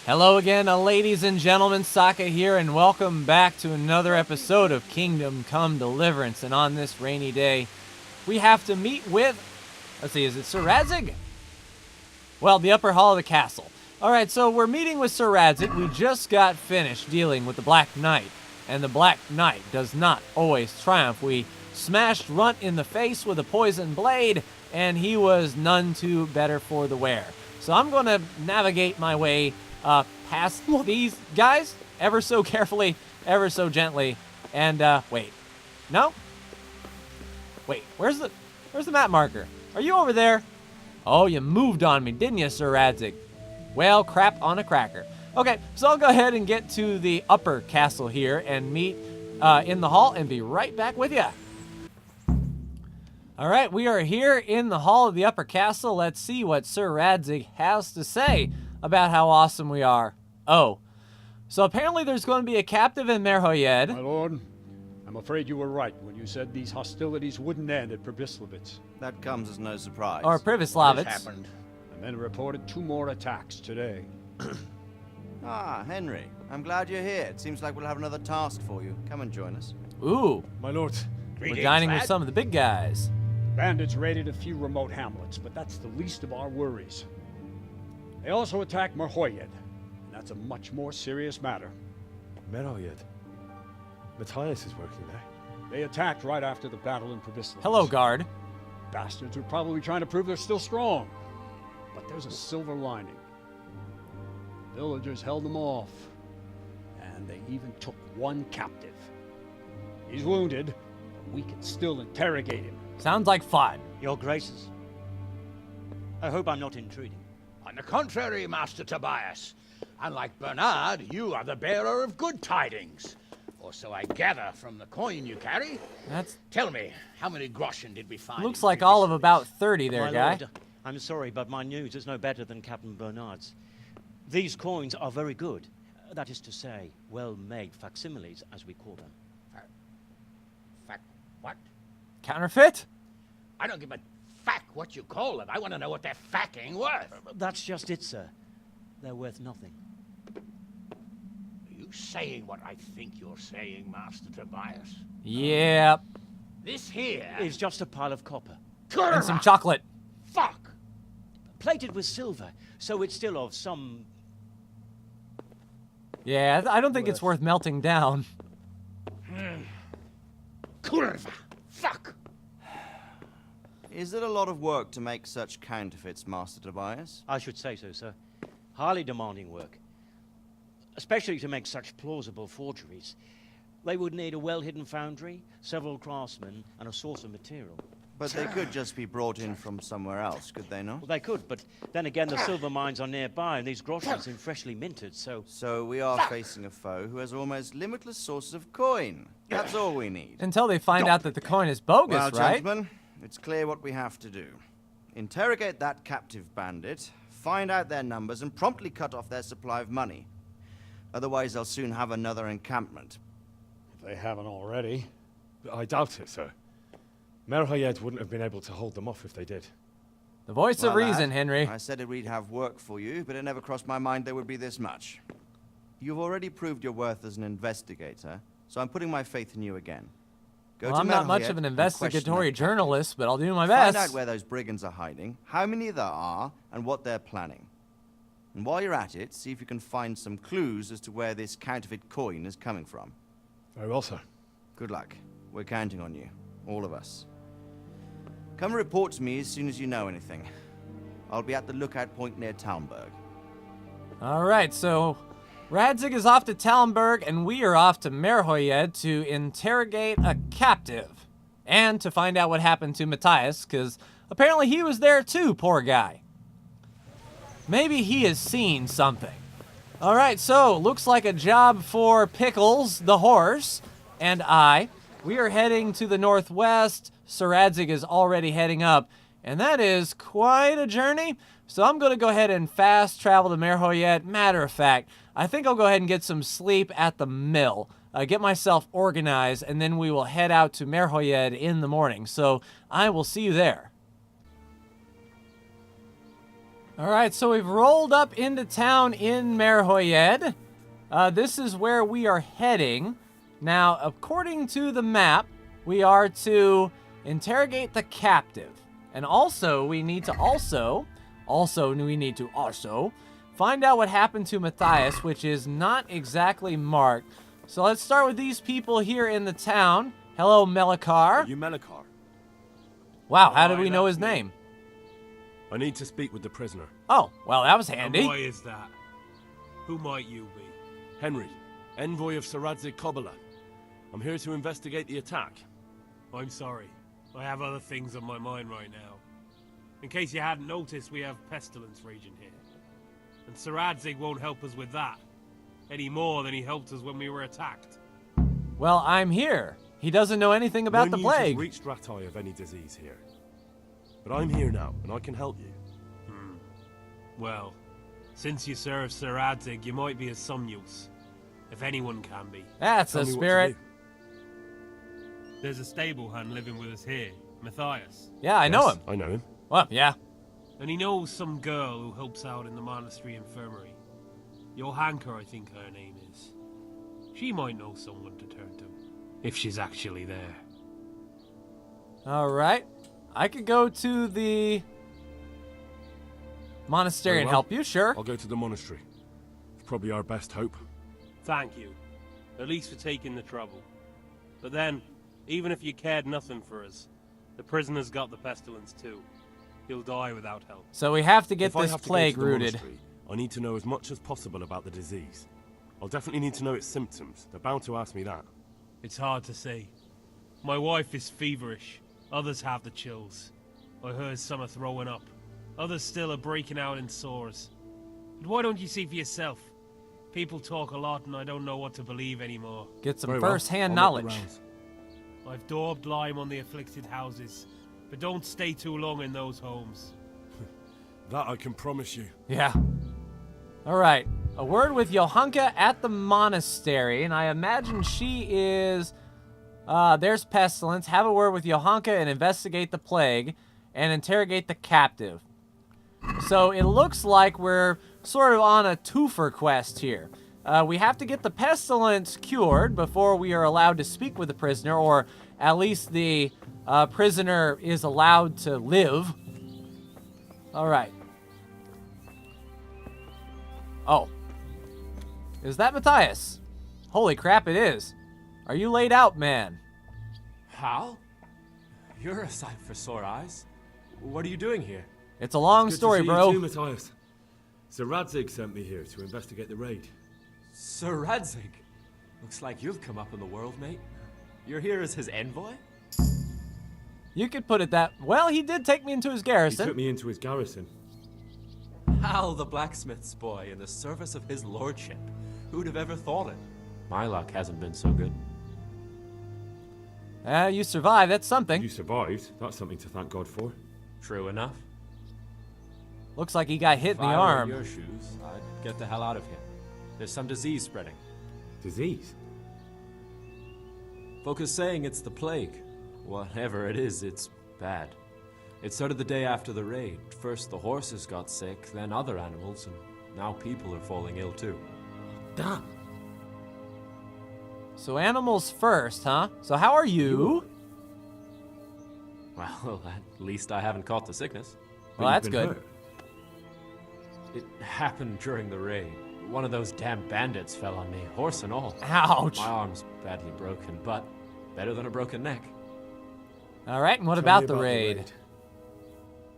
Hello again, ladies and gentlemen, Sokka here, and welcome back to another episode of Kingdom Come Deliverance. And on this rainy day, we have to meet with, let's see, is it Sir Radzig? Well, the upper hall of the castle. Alright, so we're meeting with Sir Radzig. We just got finished dealing with the Black Knight, and the Black Knight does not always triumph. We smashed Runt in the face with a poison blade, and he was none too better for the wear. So I'm going to navigate my way past these guys ever so carefully, ever so gently, and wait, no, wait, where's the map marker? Are you over there? Oh, you moved on me, didn't you, Sir Radzig? Well, crap on a cracker. Okay, so I'll go ahead and get to the upper castle here and meet in the hall and be right back with you. All right, we are here in the hall of the upper castle. Let's see what Sir Radzig has to say about how awesome we are. Oh, so apparently there's going to be a captive in Merhorjed. My lord, I'm afraid you were right when you said these hostilities wouldn't end at Pestilence. That comes as no surprise. Or Privislavitz. Happened. The men reported 2 more attacks today. Ah, Henry, I'm glad you're here. It seems like we'll have another task for you. Come and join us. Ooh, My lord, we're dining with some of the big guys. Bandits raided a few remote hamlets, but that's the least of our worries. They also attacked Merhorjed, and that's a much more serious matter. Merhorjed. Matthias is working there. They attacked right after the battle in Pestilence. Hello, guard. Bastards are probably trying to prove they're still strong. But there's a silver lining. Villagers held them off, and they even took one captive. He's wounded, but we can still interrogate him. Sounds like fun. Your Graces, I hope I'm not intruding. On the contrary, Master Tobias. Unlike Bernard, you are the bearer of good tidings. Or so I gather from the coin you carry. Tell me, how many groschen did we find? Looks like all of about 30 there, My guy. Lord, I'm sorry, but my news is no better than Captain Bernard's. These coins are very good. That is to say, well-made facsimiles, as we call them. What? Counterfeit? I don't give a fack what you call them. I want to know what they're facking worth. That's just it, sir. They're worth nothing. Are you saying what I think you're saying, Master Tobias? Yep. This here It's just a pile of copper. And some chocolate. Fuck! Plated with silver, so it's still of some... Yeah, I don't think it's worth melting down. Kurva! Fuck! Is it a lot of work to make such counterfeits, Master Tobias? I should say so, sir. Highly demanding work. Especially to make such plausible forgeries. They would need a well-hidden foundry, several craftsmen, and a source of material. But they could just be brought in from somewhere else, could they not? Well, they could, but then again, the silver mines are nearby, and these groschen seem freshly minted, so... So we are facing a foe who has almost limitless sources of coin. That's all we need. Until they find out that the coin is bogus, Well, right? gentlemen, it's clear what we have to do. Interrogate that captive bandit, find out their numbers, and promptly cut off their supply of money. Otherwise, they'll soon have another encampment. If they haven't already. I doubt it, sir. Merhorjed wouldn't have been able to hold them off if they did. The voice of Well, reason, lad, Henry. I said we'd have work for you, but it never crossed my mind there would be this much. You've already proved your worth as an investigator, so I'm putting my faith in you again. Go Well, to I'm not much Merhorjed of an and question investigatory that journalist, but I'll do my Find best. out where those brigands are hiding, how many there are, and what they're planning. And while you're at it, see if you can find some clues as to where this counterfeit coin is coming from. Very well, sir. Good luck. We're counting on you. All of us. Come report to me as soon as you know anything. I'll be at the lookout point near Talmberg. All right, so Radzig is off to Talmberg, and we are off to Merhorjed to interrogate a captive. And to find out what happened to Matthias, because apparently he was there too, poor guy. Maybe he has seen something. All right, so looks like a job for Pickles, the horse, and I. We are heading to the northwest. Sir Radzig is already heading up, and that is quite a journey. So I'm going to go ahead and fast travel to Merhorjed. Matter of fact, I think I'll go ahead and get some sleep at the mill, get myself organized, and then we will head out to Merhorjed in the morning. So I will see you there. All right, so we've rolled up into town in Merhorjed. This is where we are heading. Now, according to the map, we are to interrogate the captive. And also, we need to find out what happened to Matthias, which is not exactly marked. So let's start with these people here in the town. Hello, Melikar. Are you Melikar? Wow, how did we know his name? I need to speak with the prisoner. Oh, well, that was And handy. why is that? Who might you be? Henry, envoy of Seradzig Kobyla. I'm here to investigate the attack. I'm sorry. I have other things on my mind right now. In case you hadn't noticed, we have Pestilence raging here. And Seradzig won't help us with that. Any more than he helped us when we were attacked. Well, I'm here. He doesn't know anything about the No news has plague. reached Ratai of any disease here. But I'm here now, and I can help you. Well, since you serve Seradzig, you might be of some use. If anyone can be. That's Tell a me what to spirit. do. There's a stable hand living with us here, Matthias. Yeah, I know Yes, him. I know him. Well, yeah. And he knows some girl who helps out in the monastery infirmary. Johanka, I think her name is. She might know someone to turn to, if she's actually there. All right. I could go to the monastery Very and well. help you, sure. I'll go to the monastery. It's probably our best hope. Thank you. At least for taking the trouble. But then, even if you cared nothing for us, the prisoner's got the pestilence too. He'll die without help. So we have to get If I this have to go plague to the rooted. monastery, I need to know as much as possible about the disease. I'll definitely need to know its symptoms. They're bound to ask me that. It's hard to say. My wife is feverish. Others have the chills. I heard some are throwing up. Others still are breaking out in sores. But why don't you see for yourself? People talk a lot and I don't know what to believe anymore. Get some Very well. first-hand I'll make the knowledge. rounds. I've daubed lime on the afflicted houses, but don't stay too long in those homes. That I can promise you. Yeah. All right. A word with Johanka at the monastery, and I imagine she is... there's Pestilence. Have a word with Johanka and investigate the plague, and interrogate the captive. So it looks like we're sort of on a twofer quest here. We have to get the Pestilence cured before we are allowed to speak with the prisoner, or at least the prisoner is allowed to live. All right. Oh. Is that Matthias? Holy crap, it is. Are you laid out, man? Hal? You're a sight for sore eyes. What are you doing here? It's a long Good story, to see bro. You too, Matthias. Seradzig sent me here to investigate the raid. Seradzig? Looks like you've come up in the world, mate. You're here as his envoy? You could put it that... Well, he did take me into his He garrison. took me into his garrison. Hal, the blacksmith's boy, in the service of his lordship. Who'd have ever thought it? My luck hasn't been so good. You survived. That's something. You survived. That's something to thank God for. True enough. Looks like he got hit If in the I were arm. in your shoes, I'd get the hell out of here. There's some disease spreading. Disease? Folk are saying it's the plague. Whatever it is, it's bad. It started the day after the raid. First the horses got sick, then other animals, and now people are falling ill too. Damn. So animals first, huh? So how are you? Well, at least I haven't caught the sickness. Well, that's good. Hurt. It happened during the raid. One of those damn bandits fell on me, horse and all. Ouch. My arm's badly broken, but better than a broken neck. All right, and what Tell about me the raid?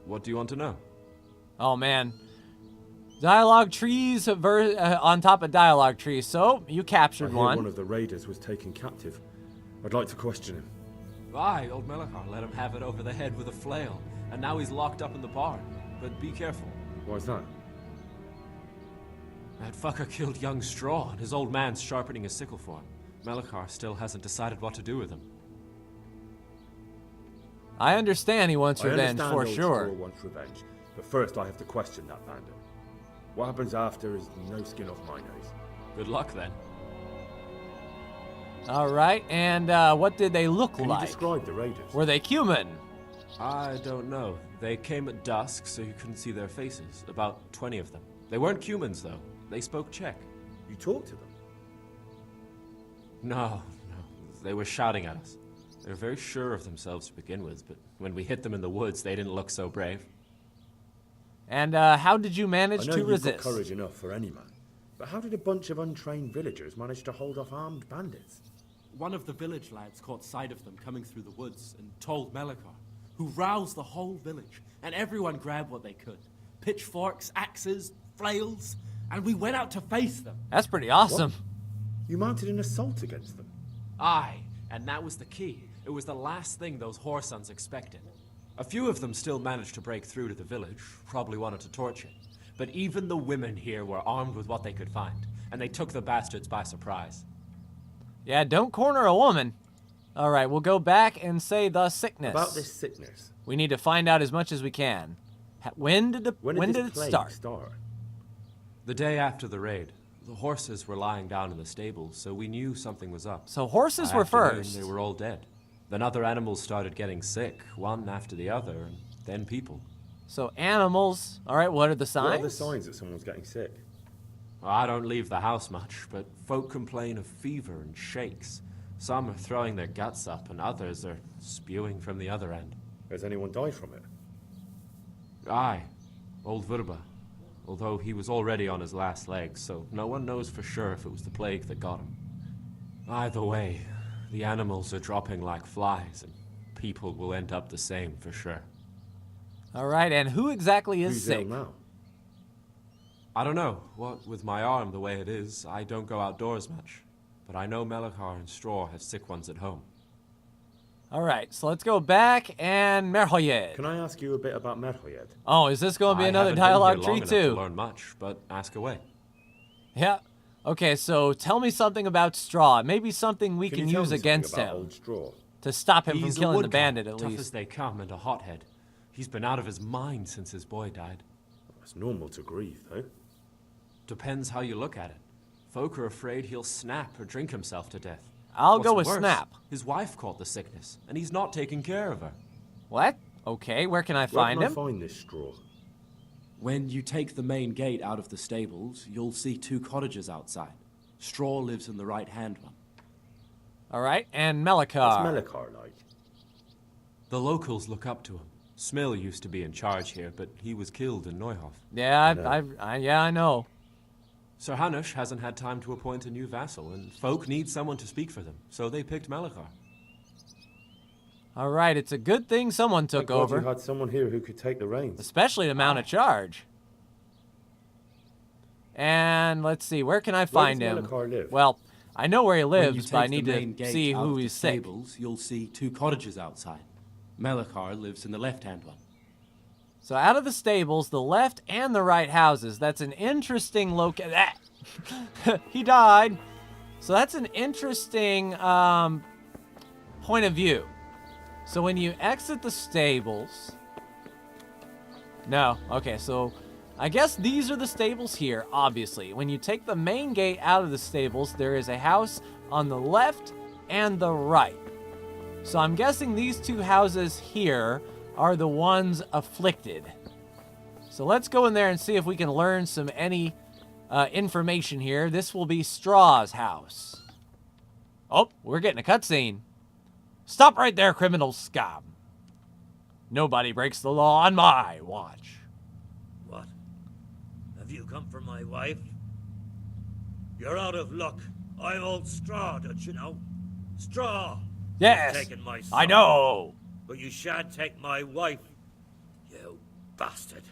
What do you want to know? Oh, man. Dialogue trees on top of dialogue trees. So, you I captured hear one. one of the raiders was taken captive. I'd like to question him. Aye, old Melikar let him have it over the head with a flail, and now he's locked up in the barn. But be careful. Why's that? That fucker killed young Straw, and his old man's sharpening his sickle for him. Melikar still hasn't decided what to do with him. I understand he wants I revenge understand for old sure. Straw wants revenge, but first I have to question that bandit. What happens after is no skin off my nose. Good luck, then. All right, and what did they look Can like? you describe the raiders? Were they human? I don't know. They came at dusk, so you couldn't see their faces. About 20 of them. They weren't humans, though. They spoke Czech. You talked to them? No. They were shouting at us. They were very sure of themselves to begin with, but when we hit them in the woods, they didn't look so brave. And how did you manage I know to you've resist? got courage enough for any man, but how did a bunch of untrained villagers manage to hold off armed bandits? One of the village lads caught sight of them coming through the woods and told Melikar, who roused the whole village, and everyone grabbed what they could. Pitchforks, axes, flails, and we went out to face them. That's pretty awesome. What? You mounted an assault against them? Aye, and that was the key. It was the last thing those whoresons expected. A few of them still managed to break through to the village, probably wanted to torch it. But even the women here were armed with what they could find, and they took the bastards by surprise. Yeah, don't corner a woman. All right, we'll go back and say the sickness. About this sickness. We need to find out as much as we can. When did it plague start? The day after the raid. The horses were lying down in the stables, so we knew something was up. So horses By were afternoon, first. They were all dead. Then other animals started getting sick, one after the other, and then people. So animals. All right, what are the signs? What are the signs that someone's getting sick? Well, I don't leave the house much, but folk complain of fever and shakes. Some are throwing their guts up, and others are spewing from the other end. Has anyone died from it? Aye, old Verba. Although he was already on his last legs, so no one knows for sure if it was the plague that got him. Either way, the animals are dropping like flies, and people will end up the same for sure. All right, and who exactly is Who's sick? ill now? I don't know. What with my arm the way it is, I don't go outdoors much. But I know Melikar and Straw have sick ones at home. All right, so let's go back and Merhorjed. Can I ask you a bit about Merhorjed? Oh, is this going to be I another haven't been here dialogue long tree enough too? to learn much, but ask away. Yeah. Okay, so tell me something about Straw. Maybe something we can you tell use me something against about him Old Straw? to stop him He's from a killing the woodcut, bandit at tough least. as they come, and a hothead. He's been out of his mind since his boy died. It's normal to grieve, though. Depends how you look at it. Folk are afraid he'll snap or drink himself to death. I'll What's go with worse, snap. His wife caught the sickness, and he's not taking care of her. What? Okay, where can I Where find can him? I find this Straw? When you take the main gate out of the stables, you'll see 2 cottages outside. Straw lives in the right-hand one. All right, and What's Melikar. Melikar like? The locals look up to him. Smill used to be in charge here, but he was killed in Neuhof. Yeah, know. I know. Sir Hanush hasn't had time to appoint a new vassal, and folk need someone to speak for them, so they picked Melikar. All right, it's a good thing someone took Thank God over, you had someone here who could take the reins. especially to mount a charge. And let's see, where can I find does him? Melikar live? Well, I know where he When you lives, but I take need the main to gate see out who of the he's sick. stables, you'll see 2 cottages outside. Melikar lives in the left-hand one. So out of the stables, the left and the right houses. That's an interesting He died. So that's an interesting point of view. So when you exit the stables... No. Okay, so I guess these are the stables here, obviously. When you take the main gate out of the stables, there is a house on the left and the right. So I'm guessing these 2 houses here are the ones afflicted. So let's go in there and see if we can learn any information here. This will be Straw's house. Oh, we're getting a cutscene. Stop right there, criminal scum. Nobody breaks the law on my watch. What? Have you come for my wife? You're out of luck. I'm old Straw, don't you know? Straw! Yes, You've taken my son, I know. but you shan't take my wife. You bastard.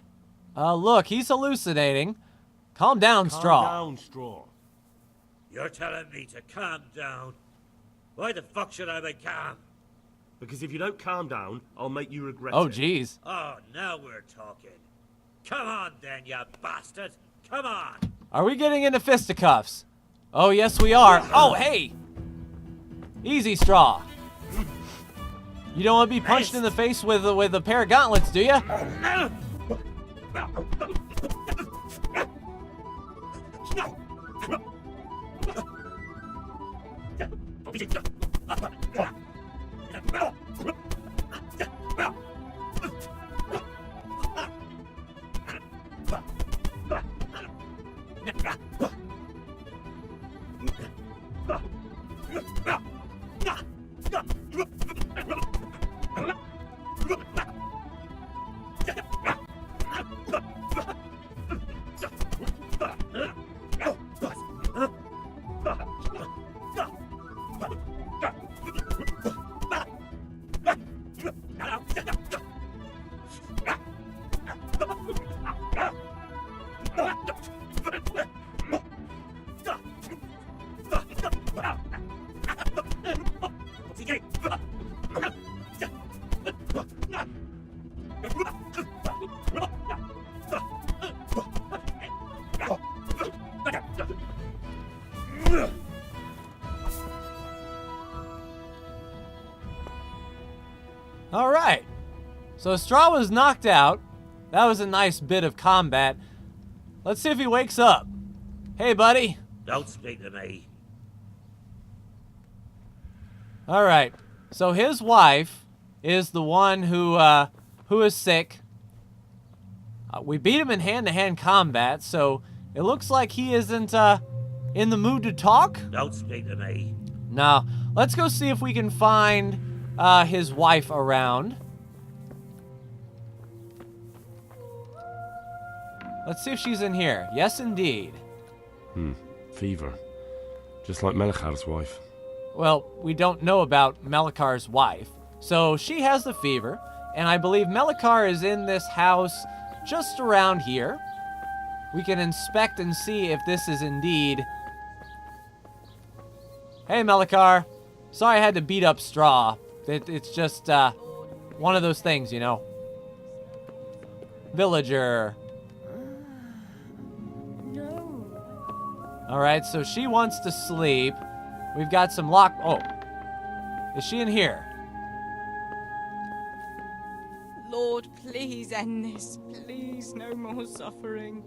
Look, he's hallucinating. Calm down, Straw. Calm down, Straw. You're telling me to calm down? Why the fuck should I be calm? Because if you don't calm down, I'll make you regret Oh, it. jeez. Oh, now we're talking. Come on then, you bastard. Come on. Are we getting into fisticuffs? Oh, yes, we are. Oh, hey. Easy, Straw. You don't want to be punched in the face with a pair of gauntlets, do you? All right. So Straw was knocked out. That was a nice bit of combat. Let's see if he wakes up. Hey, buddy. Don't speak to me. All right. So his wife is the one who is sick. We beat him in hand-to-hand combat, so it looks like he isn't in the mood to talk. Don't speak to me. No. Let's go see if we can find his wife around. Let's see if she's in here. Yes, indeed. Fever. Just like Melichar's wife. Well, we don't know about Melikar's wife. So she has the fever, and I believe Melikar is in this house just around here. We can inspect and see if this is indeed... Hey, Melikar. Sorry I had to beat up Straw. It's just one of those things, you know. Villager. Alright, so she wants to sleep. We've got some lock... Oh. Is she in here? Lord, please end this. Please, no more suffering.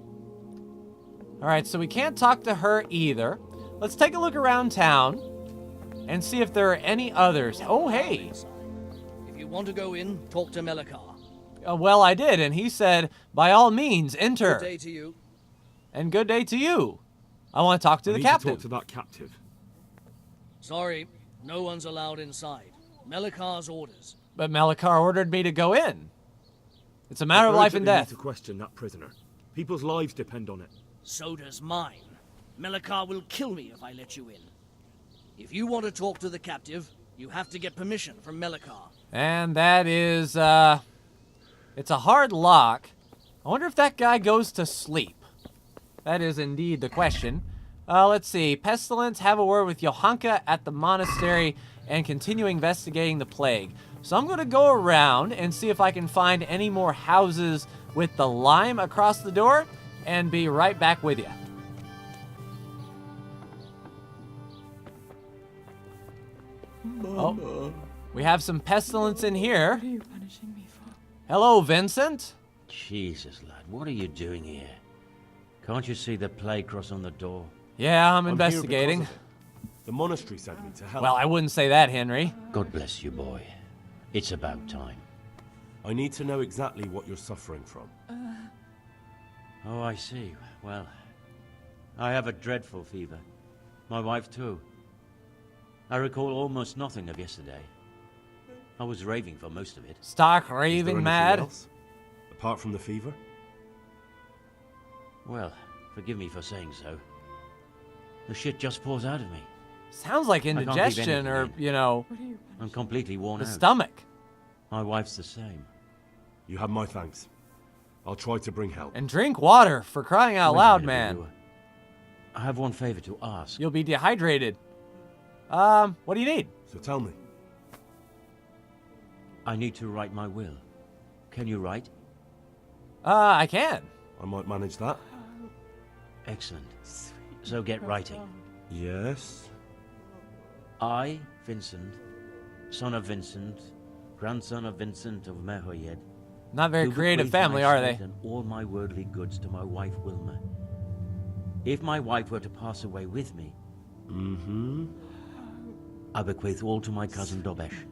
Alright, so we can't talk to her either. Let's take a look around town and see if there are any others. Oh, hey. If you want to go in, talk to Melikar. Well, I did, and he said, by all means, enter. Good day to you. And good day to you. I want to talk to the captain. Talk to that captive. Sorry, no one's allowed inside. Melikar's orders. But Melikar ordered me to go in. It's a matter of life and death. Need to question that prisoner. People's lives depend on it. So does mine. Melikar will kill me if I let you in. If you want to talk to the captive, you have to get permission from Melikar. And that is, it's a hard lock. I wonder if that guy goes to sleep. That is indeed the question. Let's see. Pestilence, have a word with Johanka at the monastery and continue investigating the plague. So I'm going to go around and see if I can find any more houses with the lime across the door and be right back with you. Oh, we have some pestilence in here. What are you punishing me for? Hello, Vincent. Jesus, lad, what are you doing here? Can't you see the plague cross on the door? Yeah, I'm here investigating. because of it. The monastery sent me to help. Well, I wouldn't say that, Henry. God bless you, boy. It's about time. I need to know exactly what you're suffering from. Oh, I see. Well, I have a dreadful fever. My wife, too. I recall almost nothing of yesterday. I was raving for most of it. Stark Is there raving anything mad. else, apart from the fever? Well, forgive me for saying so. The shit just pours out of me. Sounds like can't keep indigestion or, anything you know, I'm completely worn the out. stomach. My wife's the same. You have my thanks. I'll try to bring help. And drink water, for crying out Wait a loud, minute, man. Reviewer. I have one favor to ask. You'll be dehydrated. What do you need? So tell me. I need to write my will. Can you write? I can. I might manage that. Excellent. So get writing. Yes. I, Vincent, son of Vincent, grandson of Vincent of Merhorjed, Not very do creative bequeath family, my are they? estate and all my worldly goods to my wife Wilma. If my wife were to pass away with me, I bequeath all to my cousin Dobesh,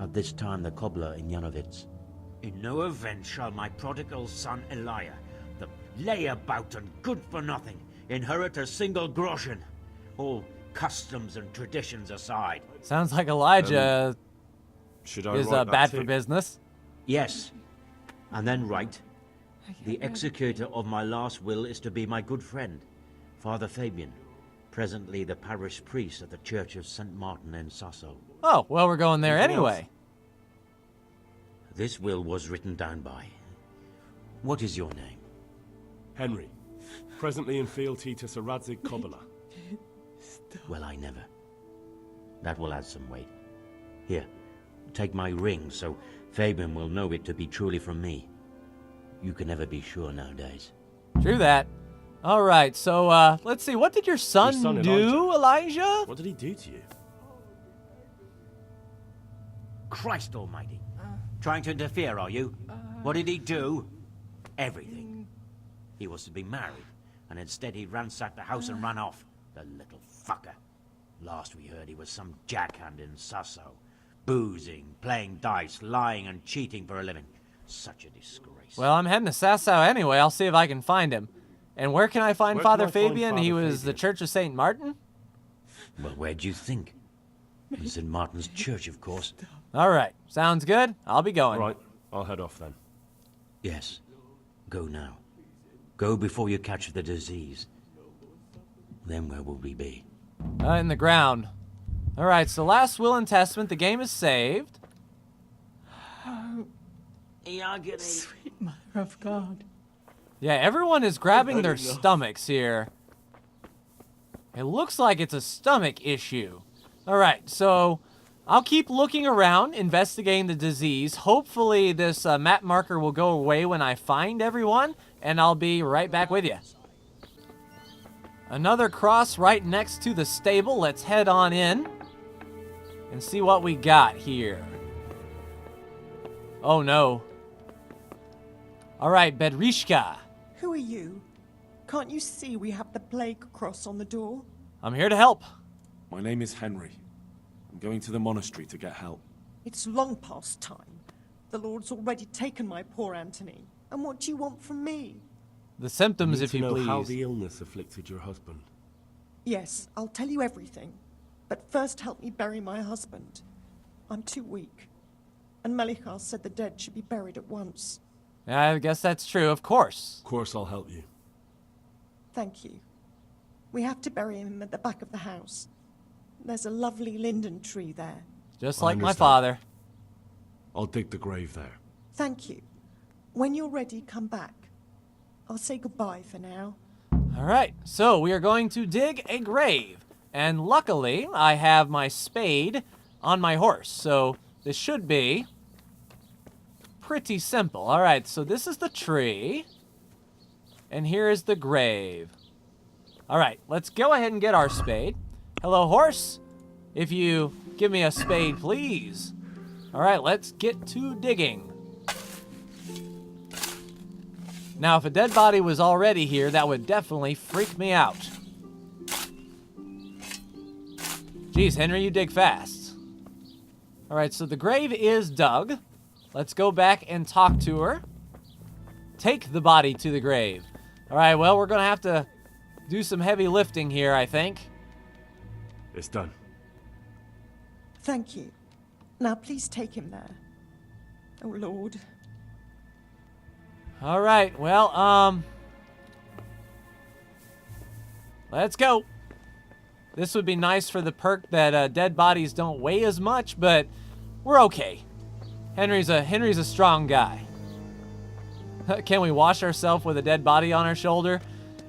at this time the cobbler in Janovitz. In no event shall my prodigal son Elia, the layabout and good for nothing, inherit a single groschen, all customs and traditions aside. Sounds like Elijah Should I is write that bad too? for business. Yes, and then write, the executor of my last will is to be my good friend, Father Fabian, presently the parish priest at the Church of St. Martin in Sasso. Oh, well, we're going there Anything anyway. This will was written down by. What is your name? Henry. Presently in fealty to Sir Radzig Kobyla. Well, I never. That will add some weight. Here, take my ring so Fabian will know it to be truly from me. You can never be sure nowadays. True that. All right, so let's see. What did your son, do, Elijah? What did he do to you? Christ almighty. Trying to interfere, are you? What did he do? Everything. He was to be married, and instead he ransacked the house and ran off. The little fucker. Last we heard he was some jackhand in Sasso. Boozing, playing dice, lying and cheating for a living. Such a disgrace. Well, I'm heading to Sasau anyway. I'll see if I can find him. And where can I find Father Fabian? He was the Church of St. Martin? Well, where'd you think? In St. Martin's Church, of course. All right. Sounds good. I'll be going. All right. I'll head off then. Yes. Go now. Go before you catch the disease. Then where will we be? In the ground. All right, so last will and testament. The game is saved. Sweet Mother of God. Yeah, everyone is grabbing their stomachs here. It looks like it's a stomach issue. All right, so I'll keep looking around, investigating the disease. Hopefully this map marker will go away when I find everyone, and I'll be right back with you. Another cross right next to the stable. Let's head on in and see what we got here. Oh, no. All right, Bedrishka. Who are you? Can't you see we have the plague cross on the door? I'm here to help. My name is Henry. I'm going to the monastery to get help. It's long past time. The Lord's already taken my poor Anthony. And what do you want from me? The symptoms, if you please. How the illness afflicted your husband. Yes, I'll tell you everything. But first help me bury my husband. I'm too weak. And Melichar said the dead should be buried at once. I guess that's true, of course. Of course I'll help you. Thank you. We have to bury him at the back of the house. There's a lovely linden tree there. Just like my father. I'll dig the grave there. Thank you. When you're ready, come back. I'll say goodbye for now. All right, so we are going to dig a grave. And luckily, I have my spade on my horse, so this should be pretty simple. All right, so this is the tree, and here is the grave. All right, let's go ahead and get our spade. Hello, horse. If you give me a spade, please. All right, let's get to digging. Now, if a dead body was already here, that would definitely freak me out. Geez, Henry, you dig fast. All right, so the grave is dug. Let's go back and talk to her. Take the body to the grave. All right, well, we're going to have to do some heavy lifting here, I think. It's done. Thank you. Now please take him there. Oh, Lord. All right, well, let's go. This would be nice for the perk that dead bodies don't weigh as much, but we're okay. Henry's a strong guy. Can we wash ourselves with a dead body on our shoulder?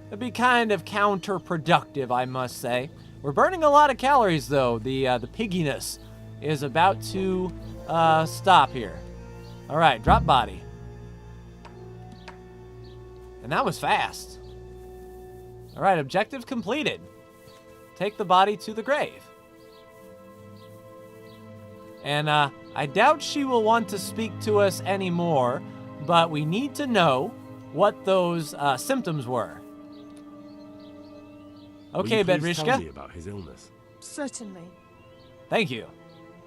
It'd be kind of counterproductive, I must say. We're burning a lot of calories, though. The pigginess is about to stop here. All right, drop body. And that was fast. All right, objective completed. Take the body to the grave. And I doubt she will want to speak to us anymore, but we need to know what those symptoms were. Okay, Will you please Bedrishka. tell me about his illness? Certainly. Thank you.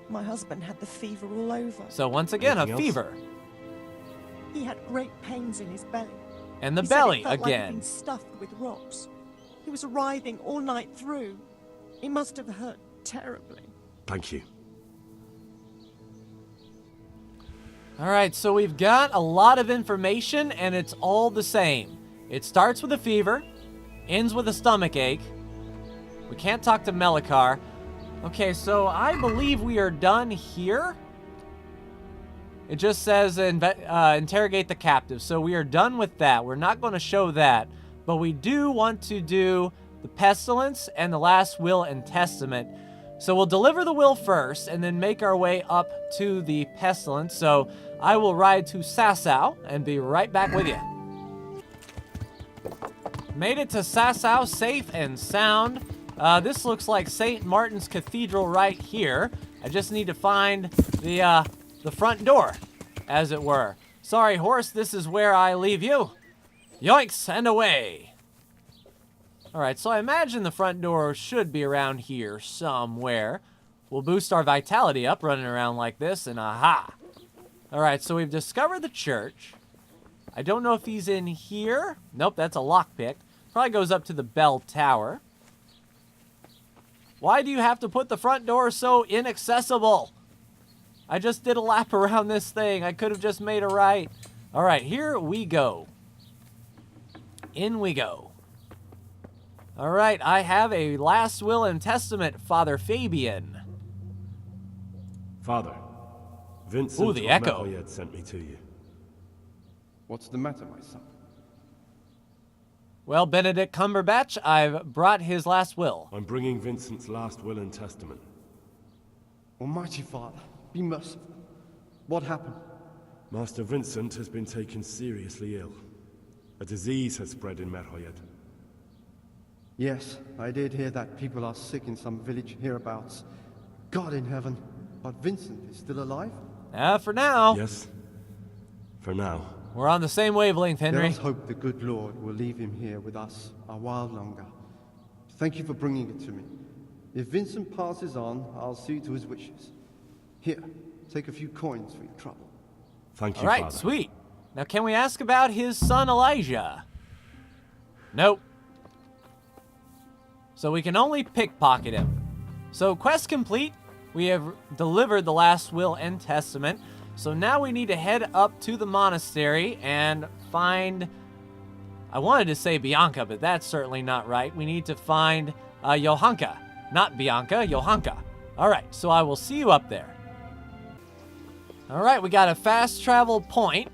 My husband had the fever all over. So once again, Anything a else? fever. He had great pains in his belly. And the He said belly it felt like he'd again. been stuffed with rocks. He was writhing all night through. He must have hurt terribly. Thank you. All right, so we've got a lot of information, and it's all the same. It starts with a fever, ends with a stomach ache. We can't talk to Melichar. Okay, so I believe we are done here. It just says interrogate the captive, so we are done with that. We're not going to show that, but we do want to do the Pestilence and the last will and testament. So we'll deliver the will first and then make our way up to the Pestilence. So I will ride to Sasau and be right back with you. Made it to Sasau safe and sound. This looks like St. Martin's Cathedral right here. I just need to find the front door. as it were. Sorry, horse, this is where I leave you. Yoinks, and away. Alright, so I imagine the front door should be around here somewhere. We'll boost our vitality up running around like this, and aha! Alright, so we've discovered the church. I don't know if he's in here. Nope, that's a lockpick. Probably goes up to the bell tower. Why do you have to put the front door so inaccessible? I just did a lap around this thing. I could have just made a right. Alright, here we go. In we go. Alright, I have a last will and testament, Father Fabian. Father, Vincent Ooh, the echo. Merhorjed sent me to you. What's the matter, my son? Well, Benedict Cumberbatch, I've brought his last will. I'm bringing Vincent's last will and testament. Almighty Father, be merciful. What happened? Master Vincent has been taken seriously ill. A disease has spread in Merhorjed. Yes, I did hear that people are sick in some village hereabouts. God in heaven, but Vincent is still alive? For now. Yes, for now. We're on the same wavelength, Henry. Let us hope the good Lord will leave him here with us a while longer. Thank you for bringing it to me. If Vincent passes on, I'll see to his wishes. Here, take a few coins for your trouble. Thank you, All right, Father. sweet. Now, can we ask about his son Elijah? Nope. So we can only pickpocket him. So quest complete. We have delivered the last will and testament. So now we need to head up to the monastery and find... I wanted to say Bianca, but that's certainly not right. We need to find Johanka. Not Bianca, Johanka. All right, so I will see you up there. All right, we got a fast travel point,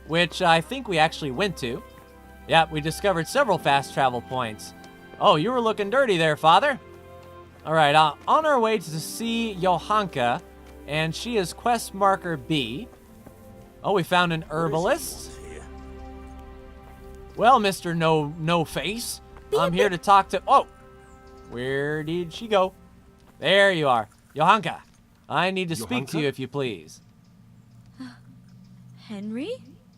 which I think we actually went to. Yep, we discovered several fast travel points. Oh, you were looking dirty there, Father. All right, on our way to see Johanka, and she is quest marker B. Oh, we found an herbalist. Well, Mr. No Face, I'm here to talk to... Oh, where did she go? There you are. Johanka, I need to speak to you if you please. Henry?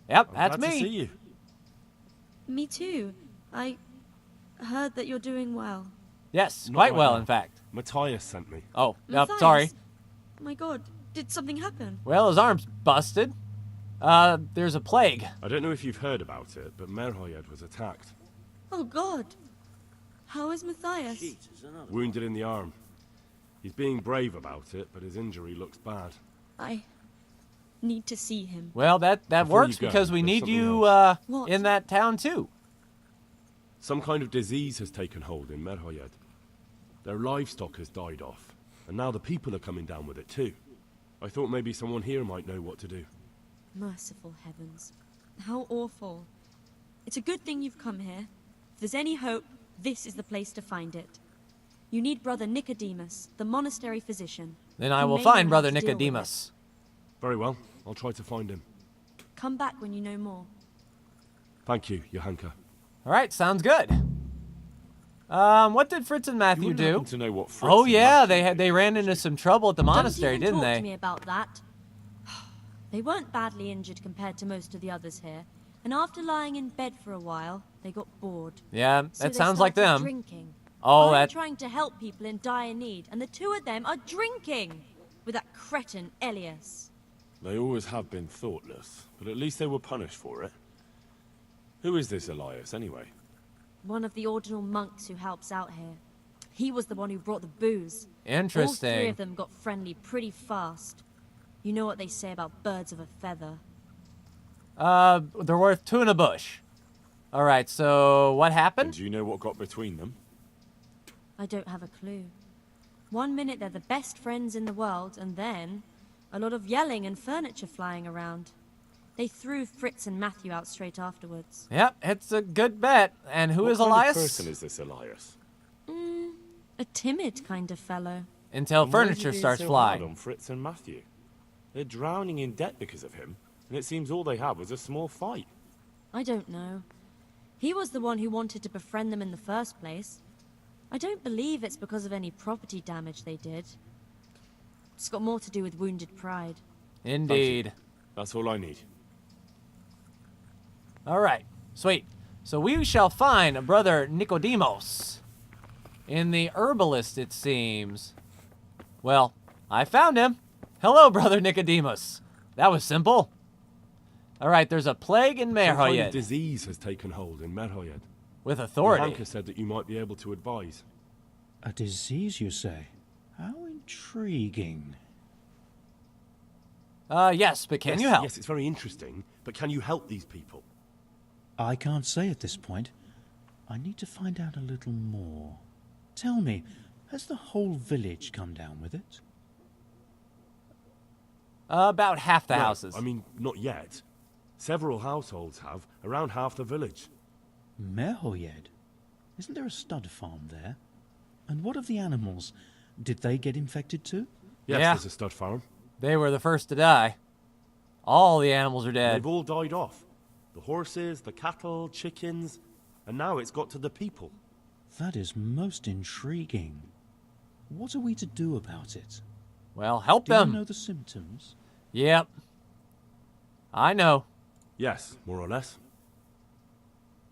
Yep, I'm that's glad me. to see you. Me too. I heard that you're doing well. Yes, Not quite right well, now. in fact. Matthias sent me. Oh, yep, Matthias? sorry. My god, did something happen? Well, his arm's busted. There's a plague. I don't know if you've heard about it, but Merhorjed was attacked. Oh god. How is Matthias? Wounded in the arm. He's being brave about it, but his injury looks bad. I need to see him. Well, that Before works you go, because we there's need something you What? in that town too. Some kind of disease has taken hold in Merhorjed. Their livestock has died off, and now the people are coming down with it too. I thought maybe someone here might know what to do. Merciful heavens. How awful. It's a good thing you've come here. If there's any hope, this is the place to find it. You need Brother Nicodemus, the monastery physician. Then I He will may find know how Brother to deal with Nicodemus. Very well, I'll try to find him. it. Come back when you know more. Thank you, Johanka. All right, sounds good. What did Fritz and Matthew You do? happen to know what Fritz Oh and yeah, Matthew they ran into some trouble at the monastery, Don't even didn't talk they? to me about that. They weren't badly injured compared to most of the others here, and after lying in bed for a while, they got bored. Yeah, So that they sounds like started them. Drinking. Oh, I'm that. trying to help people in dire need, and the two of them are drinking with that cretin Elias. They always have been thoughtless, but at least they were punished for it. Who is this Elias, anyway? One of the ordinal monks who helps out here. He was the one who brought the booze. All Interesting. three of them got friendly pretty fast. You know what they say about birds of a feather. They're worth two in a bush. All right, so what happened? And do you know what got between them? I don't have a clue. One minute they're the best friends in the world, and then a lot of yelling and furniture flying around. They threw Fritz and Matthew out straight afterwards. Yep, it's a good bet. And who is What kind Elias? of person is this Elias? A timid kind of fellow. Until And why is he furniture being starts so flying. hard on Fritz and Matthew? They're drowning in debt because of him, and it seems all they had was a small fight. I don't know. He was the one who wanted to befriend them in the first place. I don't believe it's because of any property damage they did. It's got more to do with wounded pride. Indeed. That's all I need. All right, sweet. So we shall find Brother Nicodemos in the herbalist, it seems. Well, I found him. Hello, Brother Nicodemus. That was simple. All right, there's a plague in Some kind Merhorjed. of disease has taken hold in Merhorjed. With authority. Anchor said that you might be able to advise. A disease, you say? How intriguing. Yes, but can you help? Yes, it's very interesting, but can you help these people? I can't say at this point. I need to find out a little more. Tell me, has the whole village come down with it? About half the No, houses. I mean, not yet. Several households have, around half the village. Merhorjed? Isn't there a stud farm there? And what of the animals? Did they get infected too? Yes, Yeah. there's a stud farm. They were the first to die. All the animals are dead. They've all died off. The horses, the cattle, chickens, and now it's got to the people. That is most intriguing. What are we to do about it? Well, help Do them. you know the symptoms? Yep. I know. Yes, more or less.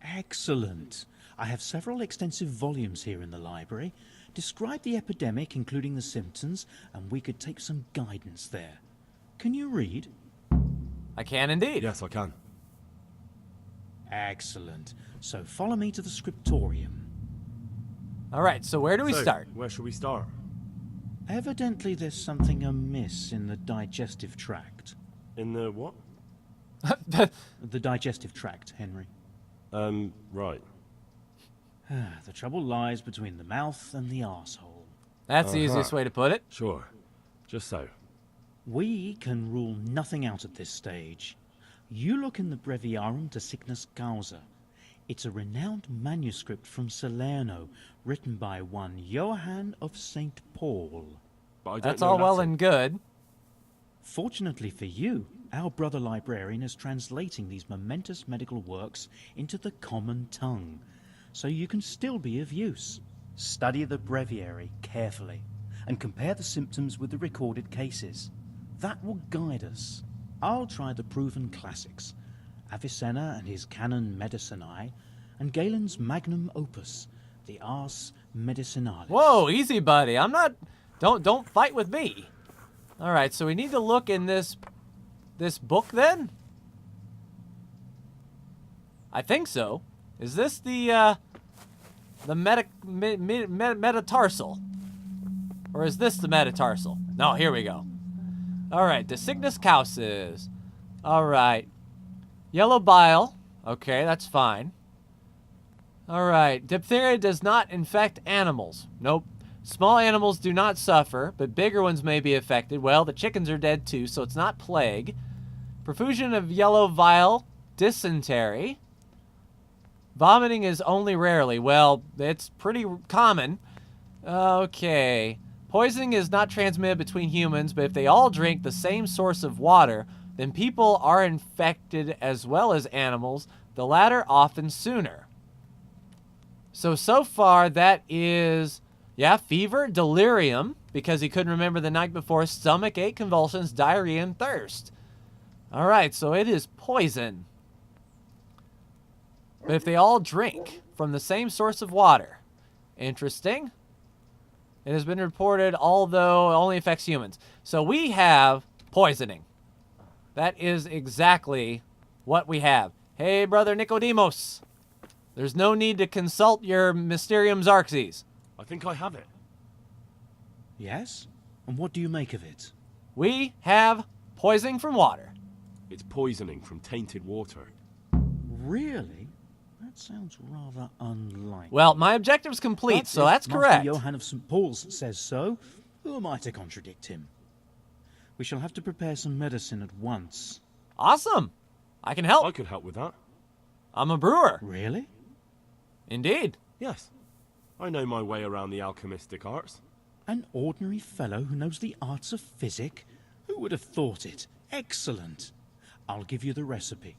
Excellent. I have several extensive volumes here in the library. Describe the epidemic, including the symptoms, and we could take some guidance there. Can you read? I can indeed. Yes, I can. Excellent. So follow me to the scriptorium. All right, so where do we start? Where should we start? Evidently there's something amiss in the digestive tract. In the what? The digestive tract, Henry. Right. The trouble lies between the mouth and the arsehole. That's the easiest way to put it. Sure. Just so. We can rule nothing out at this stage. You look in the Breviarum de Sickness Causa. It's a renowned manuscript from Salerno, written by one Johann of St. Paul. But I don't That's know all well Latin. and good. Fortunately for you, our brother librarian is translating these momentous medical works into the common tongue, so you can still be of use. Study the breviary carefully, and compare the symptoms with the recorded cases. That will guide us. I'll try the proven classics, Avicenna and his Canon Medicinae, and Galen's magnum opus, the Ars Medicinalis. Whoa, easy, buddy. I'm not... Don't fight with me. All right, so we need to look in this book then? I think so. Is this the metatarsal? Or is this the metatarsal? No, here we go. All right, the Cygnus causis. All right. Yellow bile. Okay, that's fine. All right. Diphtheria does not infect animals. Nope. Small animals do not suffer, but bigger ones may be affected. Well, the chickens are dead too, so it's not plague. Profusion of yellow bile. Dysentery. Vomiting is only rarely. Well, it's pretty common. Okay. Poisoning is not transmitted between humans, but if they all drink the same source of water, then people are infected as well as animals, the latter often sooner. So far that is, yeah, fever, delirium, because he couldn't remember the night before, stomach ache, convulsions, diarrhea, and thirst. All right, so it is poison. But if they all drink from the same source of water, interesting. It has been reported, although it only affects humans. So we have poisoning. That is exactly what we have. Hey, Brother Nicodemos. There's no need to consult your Mysterium Xarxes. I think I have it. Yes? And what do you make of it? We have poisoning from water. It's poisoning from tainted water. Really? That sounds rather unlikely. Well, my objective's complete, so that's correct. Master Johann of St. Paul's says so. Who am I to contradict him? We shall have to prepare some medicine at once. Awesome. I can help. I could help with that. I'm a brewer. Really? Indeed. Yes. I know my way around the alchemistic arts. An ordinary fellow who knows the arts of physic? Who would have thought it? Excellent. I'll give you the recipe.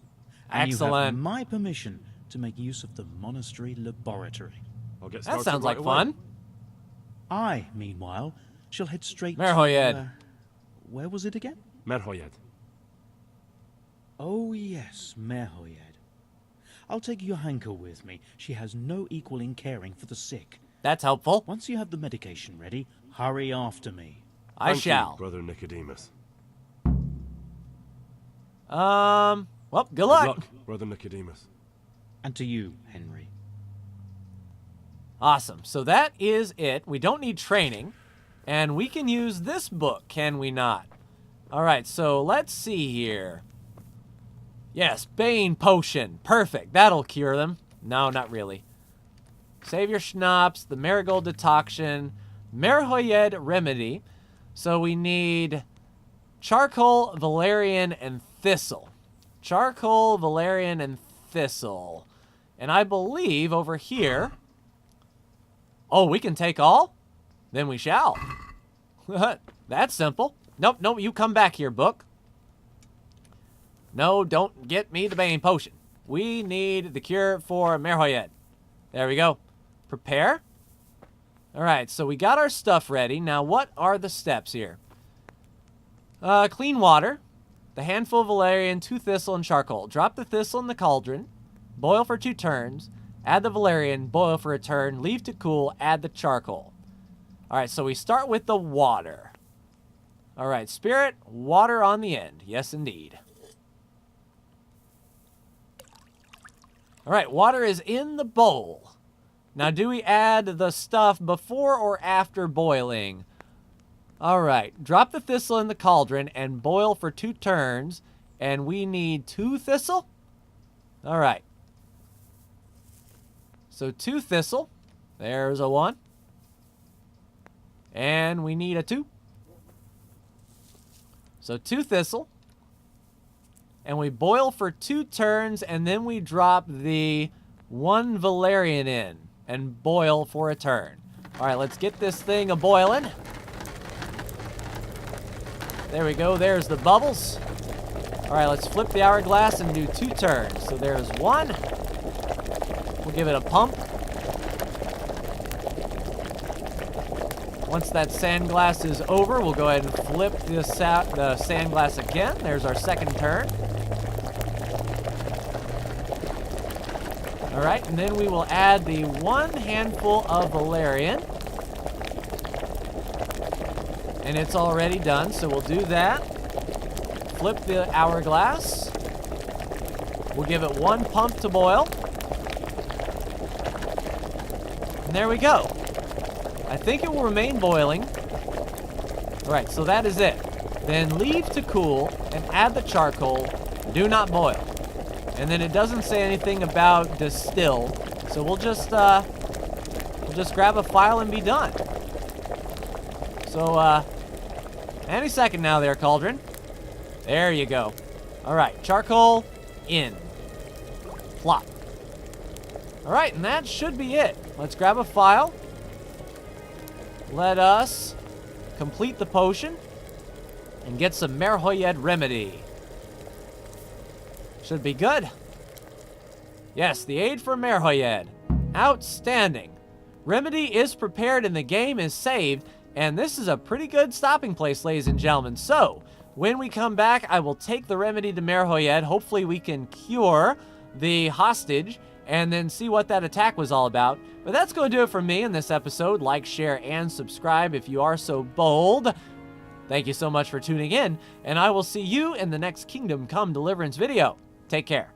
And Excellent. You have my permission to make use of the monastery laboratory. I'll get That started sounds right like away. fun. I, meanwhile, shall head straight Merhorjed. to... where was it again? Merhorjed. Oh yes, Merhorjed. I'll take Johanka with me. She has no equal in caring for the sick. That's helpful. Once you have the medication ready, hurry after me. I Thank shall. you, Brother Nicodemus. Well, good luck. Good luck, Brother Nicodemus. And to you, Henry. Awesome. So that is it. We don't need training. And we can use this book, can we not? All right, so let's see here. Yes, Bane Potion. Perfect. That'll cure them. No, not really. Save your schnapps, the Marigold Decoction, Merhorjed Remedy. So we need Charcoal, Valerian, and Thistle. Charcoal, Valerian, and Thistle. And I believe over here... Oh, we can take all? Then we shall. That's simple. Nope, nope, you come back here, book. No, don't get me the Bane Potion. We need the cure for Merhorjed. There we go. Prepare. All right, so we got our stuff ready. Now, what are the steps here? Clean water, the handful of valerian, 2 thistle, and charcoal. Drop the thistle in the cauldron. Boil for 2 turns. Add the valerian. Boil for a turn. Leave to cool. Add the charcoal. All right, so we start with the water. All right, spirit, water on the end. Yes, indeed. All right, water is in the bowl. Now, do we add the stuff before or after boiling? All right, drop the thistle in the cauldron and boil for 2 turns. And we need 2 thistle? All right. So 2 thistle. There's a 1. And we need a 2. So 2 thistle. And we boil for 2 turns, and then we drop the 1 valerian in and boil for a turn. All right, let's get this thing a-boiling. There we go. There's the bubbles. All right, let's flip the hourglass and do 2 turns. So there's 1. We'll give it a pump. Once that sand glass is over, we'll go ahead and flip the sand glass again. There's our 2nd turn. All right, and then we will add the 1 handful of valerian. And it's already done, so we'll do that. Flip the hourglass. We'll give it 1 pump to boil. And there we go. I think it will remain boiling. All right, so that is it. Then leave to cool and add the charcoal. Do not boil. And then it doesn't say anything about distill, so we'll just grab a file and be done. So any second now there, Cauldron. There you go. All right, charcoal in. Plop. All right, and that should be it. Let's grab a file. Let us complete the potion and get some Merhorjed Remedy. Should be good. Yes, the aid for Merhorjed. Outstanding. Remedy is prepared and the game is saved, and this is a pretty good stopping place, ladies and gentlemen. So, when we come back, I will take the remedy to Merhorjed. Hopefully we can cure the hostage and then see what that attack was all about. But that's going to do it for me in this episode. Like, share, and subscribe if you are so bold. Thank you so much for tuning in, and I will see you in the next Kingdom Come Deliverance video. Take care.